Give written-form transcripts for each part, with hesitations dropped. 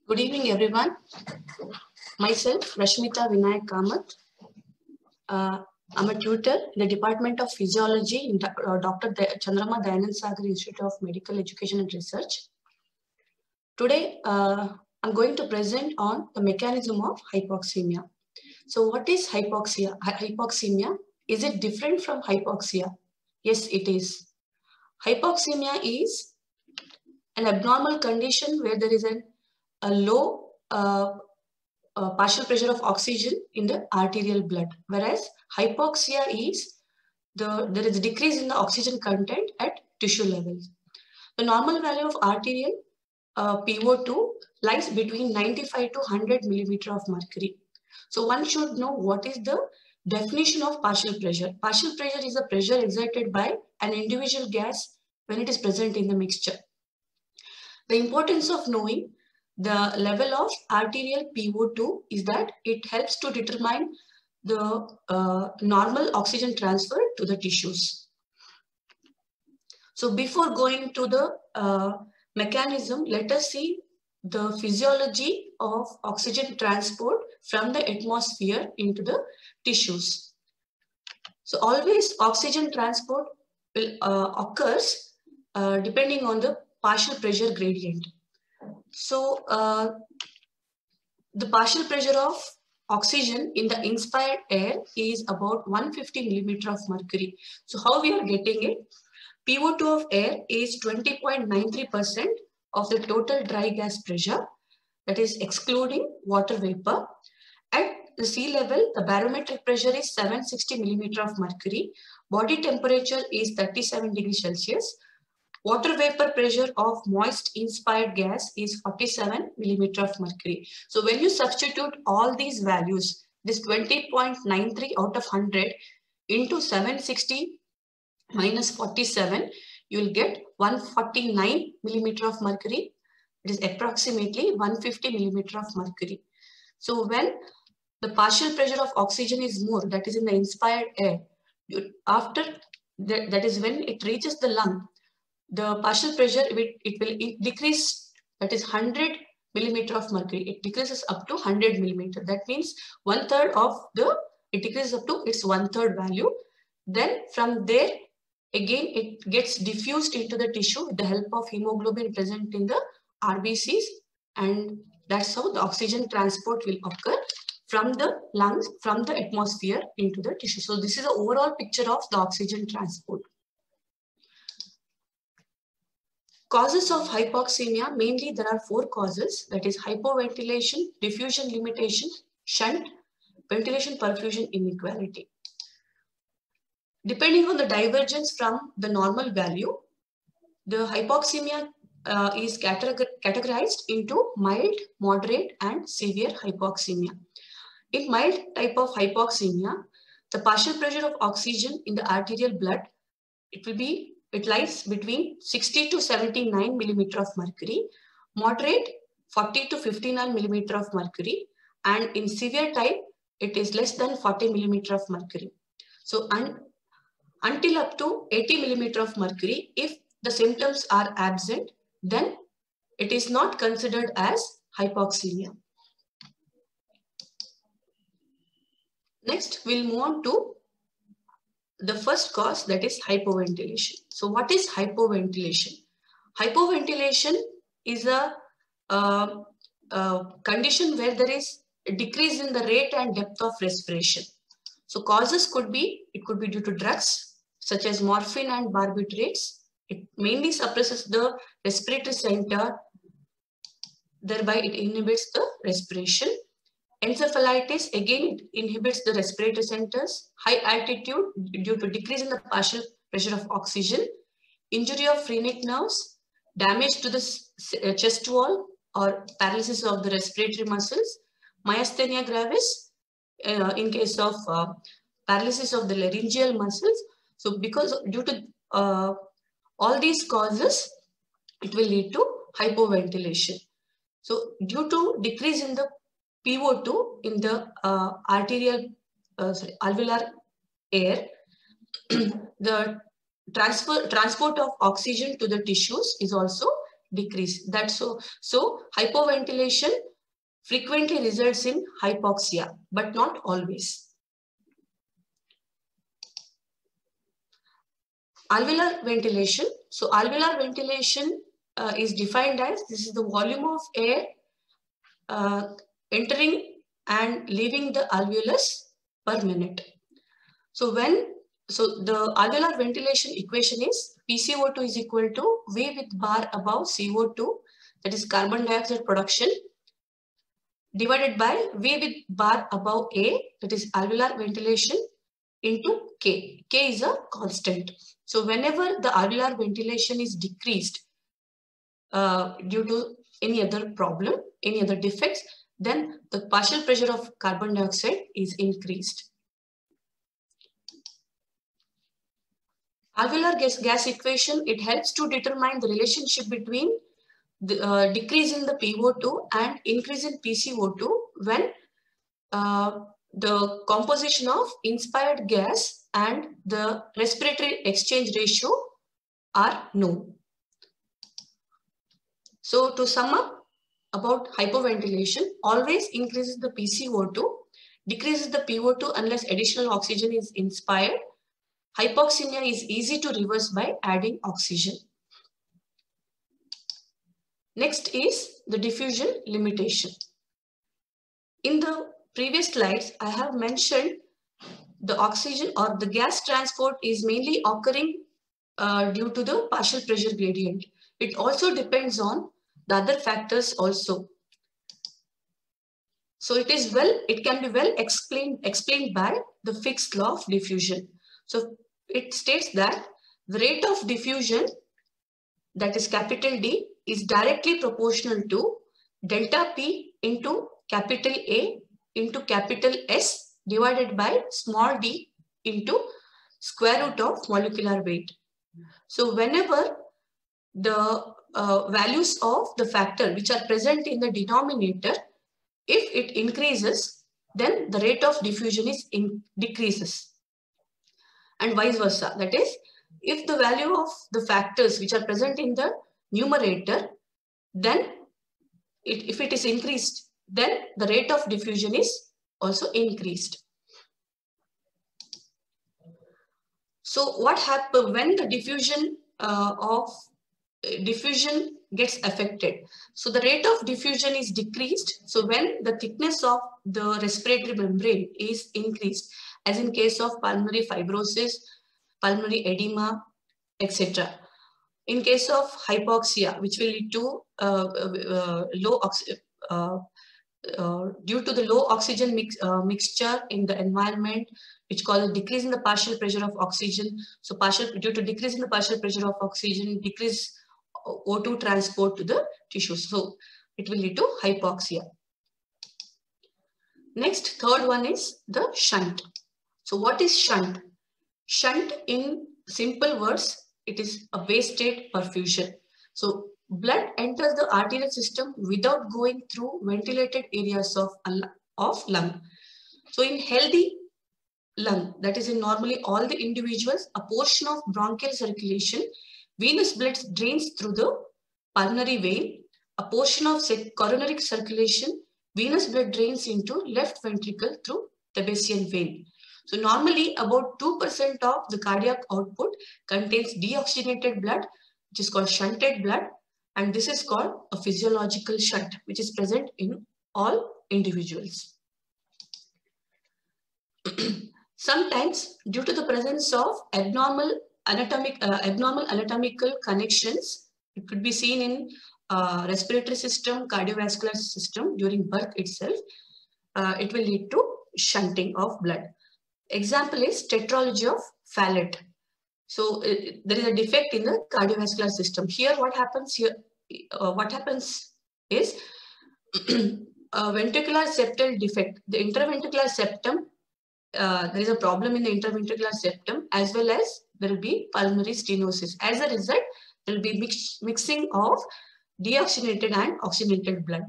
Good evening, everyone. Myself, Rashmita Vinayak Kamath. I'm a tutor in the Department of Physiology in Dr. Chandrama Dayanand Sagar Institute of Medical Education and Research. Today, I'm going to present on the mechanism of hypoxemia. So what is hypoxia? Hypoxemia, is it different from hypoxia? Yes, it is. Hypoxemia is an abnormal condition where there is a low partial pressure of oxygen in the arterial blood, whereas hypoxia is there is a decrease in the oxygen content at tissue levels. The normal value of arterial PO2 lies between 95 to 100 millimeter of mercury. So one should know what is the definition of partial pressure. Partial pressure is the pressure exerted by an individual gas when it is present in the mixture. The importance of knowing the level of arterial PO2 is that it helps to determine the normal oxygen transfer to the tissues. So before going to the mechanism, let us see the physiology of oxygen transport from the atmosphere into the tissues. So always oxygen transport will occurs depending on the partial pressure gradient. So the partial pressure of oxygen in the inspired air is about 150 millimeter of mercury. So how we are getting it? PO2 of air is 20.93% of the total dry gas pressure, that is excluding water vapor. At the sea level, the barometric pressure is 760 millimeter of mercury. Body temperature is 37 degrees Celsius. Water vapor pressure of moist inspired gas is 47 millimeter of mercury. So when you substitute all these values, this 20.93 out of 100 into 760 minus 47, you will get 149 millimeter of mercury. It is approximately 150 millimeter of mercury. So when the partial pressure of oxygen is more, that is in the inspired air, that is when it reaches the lung, the partial pressure, it will decrease, that is 100 millimeter of mercury. It decreases up to 100 millimeter. That means it decreases up to its 1/3 value. Then from there, again, it gets diffused into the tissue with the help of hemoglobin present in the RBCs. And that's how the oxygen transport will occur from the lungs, from the atmosphere into the tissue. So this is the overall picture of the oxygen transport. Causes of hypoxemia, mainly there are 4 causes, that is hypoventilation, diffusion limitation, shunt, ventilation perfusion inequality. Depending on the divergence from the normal value, the hypoxemia is categorized into mild, moderate and severe hypoxemia. In mild type of hypoxemia, the partial pressure of oxygen in the arterial blood, it lies between 60 to 79 millimeter of mercury, moderate 40 to 59 millimeter of mercury, and in severe type, it is less than 40 millimeter of mercury. So until up to 80 millimeter of mercury, if the symptoms are absent, then it is not considered as hypoxemia. Next, we'll move on to the first cause, that is hypoventilation. So what is hypoventilation? Hypoventilation is a condition where there is a decrease in the rate and depth of respiration. So causes could be due to drugs such as morphine and barbiturates. It mainly suppresses the respiratory center, thereby it inhibits the respiration. Encephalitis, again, it inhibits the respiratory centers. High altitude due to decrease in the partial pressure of oxygen. Injury of phrenic nerves, damage to the chest wall or paralysis of the respiratory muscles. Myasthenia gravis, in case of paralysis of the laryngeal muscles. So due to all these causes, it will lead to hypoventilation. So due to decrease in the PO2 in the alveolar air, the transport of oxygen to the tissues is also decrease. That's so hypoventilation frequently results in hypoxia, but not always. Alveolar ventilation. So alveolar ventilation is defined as this is the volume of air entering and leaving the alveolus per minute. So the alveolar ventilation equation is PCO2 is equal to V with bar above CO2, that is carbon dioxide production, divided by V with bar above A, that is alveolar ventilation, into K. K is a constant. So whenever the alveolar ventilation is decreased due to any other problem, any other defects, then the partial pressure of carbon dioxide is increased. Alveolar gas equation, it helps to determine the relationship between the decrease in the PO2 and increase in PCO2 when the composition of inspired gas and the respiratory exchange ratio are known. So to sum up about hypoventilation, always increases the PCO2, decreases the PO2 unless additional oxygen is inspired. Hypoxemia is easy to reverse by adding oxygen. Next is the diffusion limitation. In the previous slides, I have mentioned the oxygen or the gas transport is mainly occurring due to the partial pressure gradient. It also depends on the other factors also. So it can be well explained by the Fick's law of diffusion. So it states that the rate of diffusion, that is capital D, is directly proportional to delta P into capital A into capital S divided by small d into square root of molecular weight. So whenever the values of the factor which are present in the denominator, if it increases, then the rate of diffusion decreases, and vice versa. That is, if the value of the factors which are present in the numerator, then if it is increased, then the rate of diffusion is also increased. So what happens when the diffusion gets affected? So the rate of diffusion is decreased. So when the thickness of the respiratory membrane is increased, as in case of pulmonary fibrosis, pulmonary edema, etc. In case of hypoxia, which will lead to due to the low oxygen mixture in the environment, which causes decrease in the partial pressure of oxygen. So due to decrease in the partial pressure of oxygen, decrease O2 transport to the tissues. So it will lead to hypoxia. Next, third one is the shunt. So what is shunt? Shunt, in simple words, it is a wasted perfusion. So blood enters the arterial system without going through ventilated areas of lung. So in healthy lung, that is in normally all the individuals, a portion of bronchial circulation, venous blood drains through the pulmonary vein. A portion of coronary circulation, venous blood drains into left ventricle through Thebesian vein. So normally about 2% of the cardiac output contains deoxygenated blood, which is called shunted blood, and this is called a physiological shunt, which is present in all individuals. Sometimes, due to the presence of abnormal anatomical connections, it could be seen in respiratory system, cardiovascular system during birth itself, it will lead to shunting of blood. Example is tetralogy of Fallot. So there is a defect in the cardiovascular system. Here, what happens is a ventricular septal defect. The interventricular septum, there is a problem in the interventricular septum, as well as there will be pulmonary stenosis. As a result, there will be mixing of deoxygenated and oxygenated blood.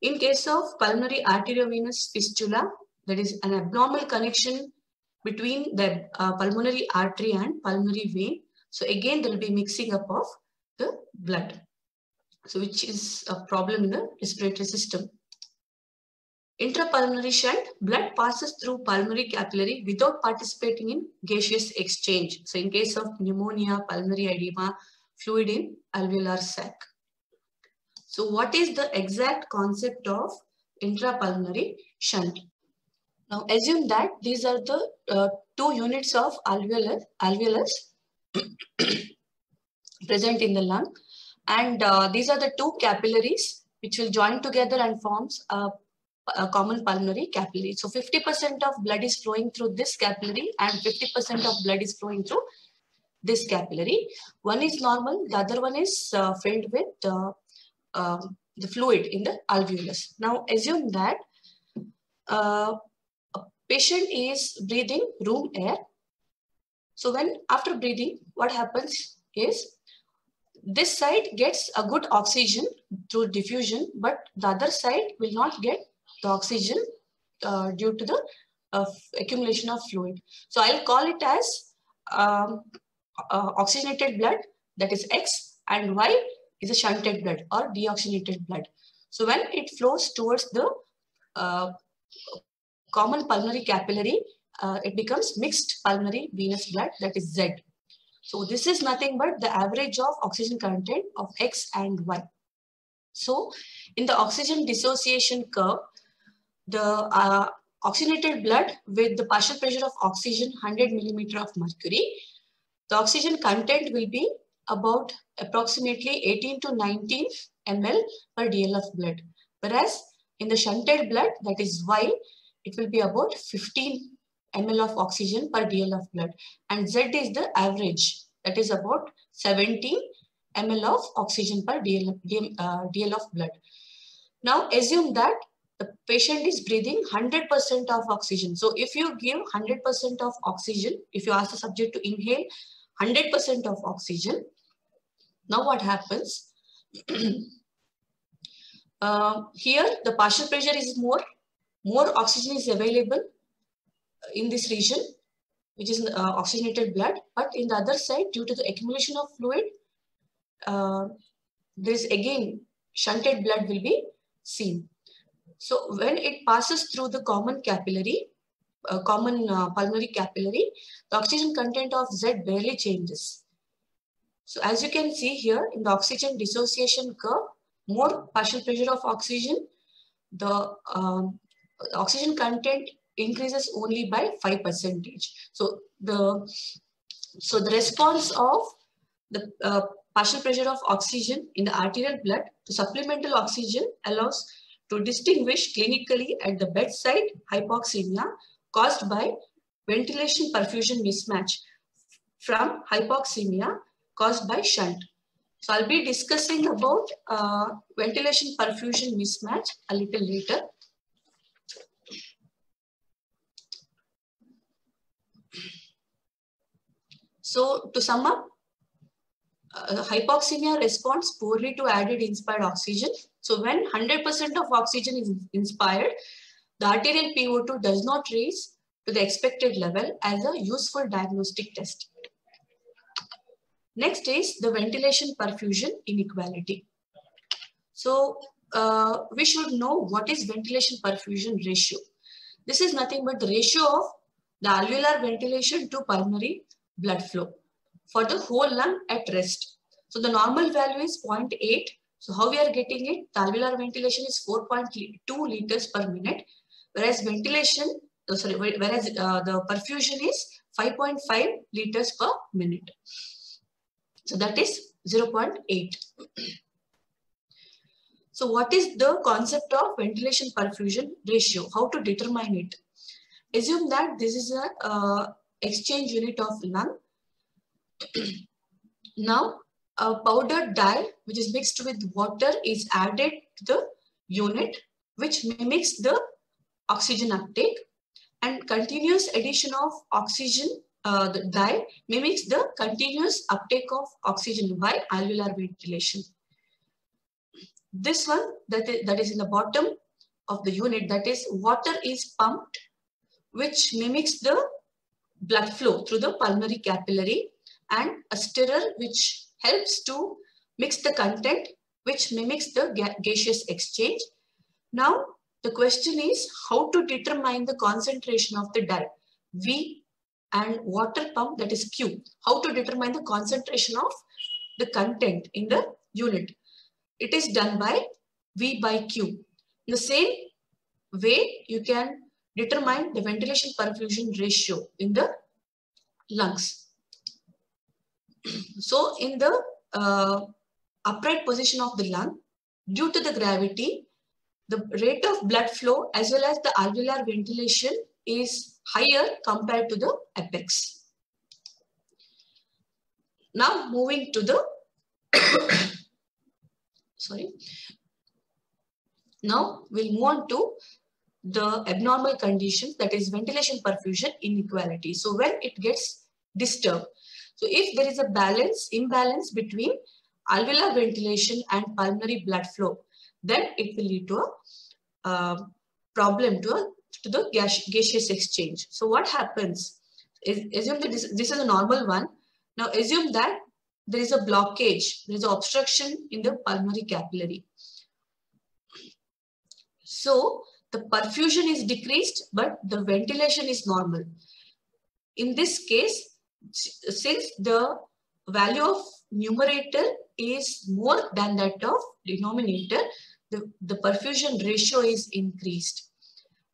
In case of pulmonary arteriovenous fistula, there is an abnormal connection between the pulmonary artery and pulmonary vein. So again, there will be mixing up of the blood. so which is a problem in the respiratory system. Intrapulmonary shunt, blood passes through pulmonary capillary without participating in gaseous exchange. So in case of pneumonia, pulmonary edema, fluid in alveolar sac. So what is the exact concept of intrapulmonary shunt? Now assume that these are the 2 units of alveolus present in the lung, and these are the 2 capillaries which will join together and forms a common pulmonary capillary. So 50% of blood is flowing through this capillary and 50% of blood is flowing through this capillary. One is normal, the other one is filled with the fluid in the alveolus. Now assume that a patient is breathing room air. So when after breathing, what happens is this side gets a good oxygen through diffusion, but the other side will not get the oxygen due to the accumulation of fluid. So I'll call it as oxygenated blood, that is X, and Y is a shunted blood or deoxygenated blood. So when it flows towards the common pulmonary capillary, it becomes mixed pulmonary venous blood, that is Z. So this is nothing but the average of oxygen content of X and Y. So in the oxygen dissociation curve, the oxygenated blood with the partial pressure of oxygen 100 millimeter of mercury, the oxygen content will be about approximately 18 to 19 ml per dl of blood. Whereas in the shunted blood, that is Y, it will be about 15 ml of oxygen per dl of blood. And Z is the average, that is about 17 ml of oxygen per dl of blood. Now assume that the patient is breathing 100% of oxygen. So if you give 100% of oxygen, if you ask the subject to inhale 100% of oxygen, now what happens? Here the partial pressure is more oxygen is available in this region, which is oxygenated blood, but in the other side, due to the accumulation of fluid, there is again shunted blood will be seen. So when it passes through the common capillary, pulmonary capillary, the oxygen content of Z barely changes. So as you can see here in the oxygen dissociation curve, more partial pressure of oxygen, the oxygen content increases only by 5%. So the response of the partial pressure of oxygen in the arterial blood to supplemental oxygen allows to distinguish clinically at the bedside hypoxemia caused by ventilation perfusion mismatch from hypoxemia caused by shunt. So I'll be discussing about ventilation perfusion mismatch a little later. So to sum up, hypoxemia responds poorly to added inspired oxygen. So when 100% of oxygen is inspired, the arterial PO2 does not raise to the expected level as a useful diagnostic test. Next is the ventilation perfusion inequality. So we should know what is ventilation perfusion ratio. This is nothing but the ratio of the alveolar ventilation to pulmonary blood flow for the whole lung at rest. So the normal value is 0.8. So how we are getting it? The alveolar ventilation is 4.2 liters per minute, whereas the perfusion is 5.5 liters per minute. So that is 0.8. So what is the concept of ventilation perfusion ratio? How to determine it? Assume that this is a exchange unit of lung. Now a powdered dye which is mixed with water is added to the unit, which mimics the oxygen uptake, and continuous addition of oxygen, the dye mimics the continuous uptake of oxygen by alveolar ventilation. This one that is in the bottom of the unit, that is water is pumped, which mimics the blood flow through the pulmonary capillary, and a stirrer which helps to mix the content which mimics the gaseous exchange. Now, the question is how to determine the concentration of the dye V and water pump, that is Q. How to determine the concentration of the content in the unit. It is done by V by Q. In the same way, you can determine the ventilation perfusion ratio in the lungs. So in the upright position of the lung, due to the gravity, the rate of blood flow as well as the alveolar ventilation is higher compared to the apex. Now moving to the Now we'll move on to the abnormal conditions, that is ventilation perfusion inequality. So when it gets disturbed, so if there is a imbalance between alveolar ventilation and pulmonary blood flow, then it will lead to a problem to the gaseous exchange. So what happens is, assume that this is a normal one. Now assume that there is a blockage, there is an obstruction in the pulmonary capillary. So the perfusion is decreased, but the ventilation is normal. In this case, since the value of numerator is more than that of denominator, the perfusion ratio is increased.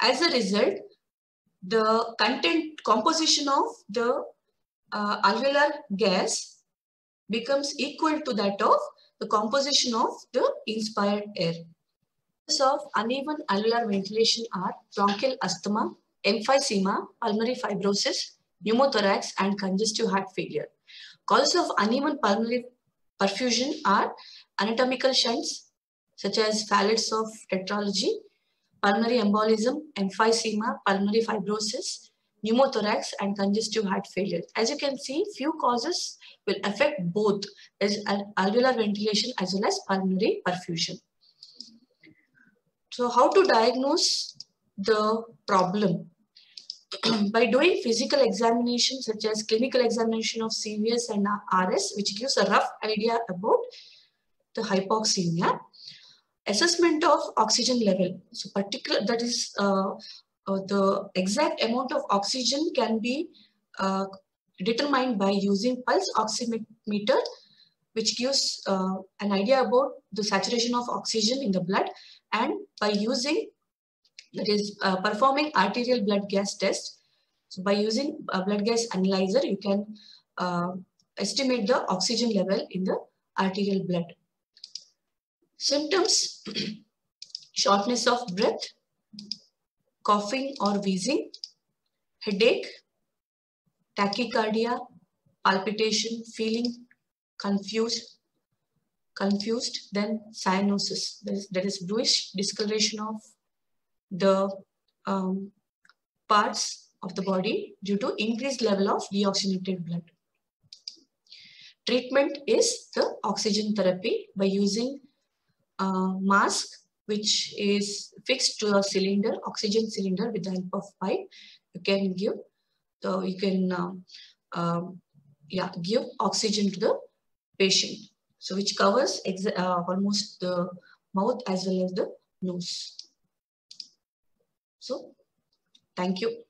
As a result, the composition of the alveolar gas becomes equal to that of the composition of the inspired air. Of uneven alveolar ventilation are bronchial asthma, emphysema, pulmonary fibrosis, pneumothorax, and congestive heart failure. Causes of uneven pulmonary perfusion are anatomical shunts, such as Fallet's of tetralogy, pulmonary embolism, emphysema, pulmonary fibrosis, pneumothorax, and congestive heart failure. As you can see, few causes will affect both as alveolar ventilation as well as pulmonary perfusion. So how to diagnose the problem? By doing physical examination such as clinical examination of CVS and RS, which gives a rough idea about the hypoxemia. Assessment of oxygen level. So that is the exact amount of oxygen can be determined by using pulse oximeter, which gives an idea about the saturation of oxygen in the blood, and by using, that is performing arterial blood gas test. So by using a blood gas analyzer, you can estimate the oxygen level in the arterial blood. Symptoms: shortness of breath, coughing or wheezing, headache, tachycardia, palpitation, feeling confused, then cyanosis, that is bluish discoloration of the parts of the body due to increased level of deoxygenated blood. Treatment is the oxygen therapy by using a mask which is fixed to a cylinder, oxygen cylinder with the help of pipe. You can give give oxygen to the patient. So which covers almost the mouth as well as the nose. So thank you.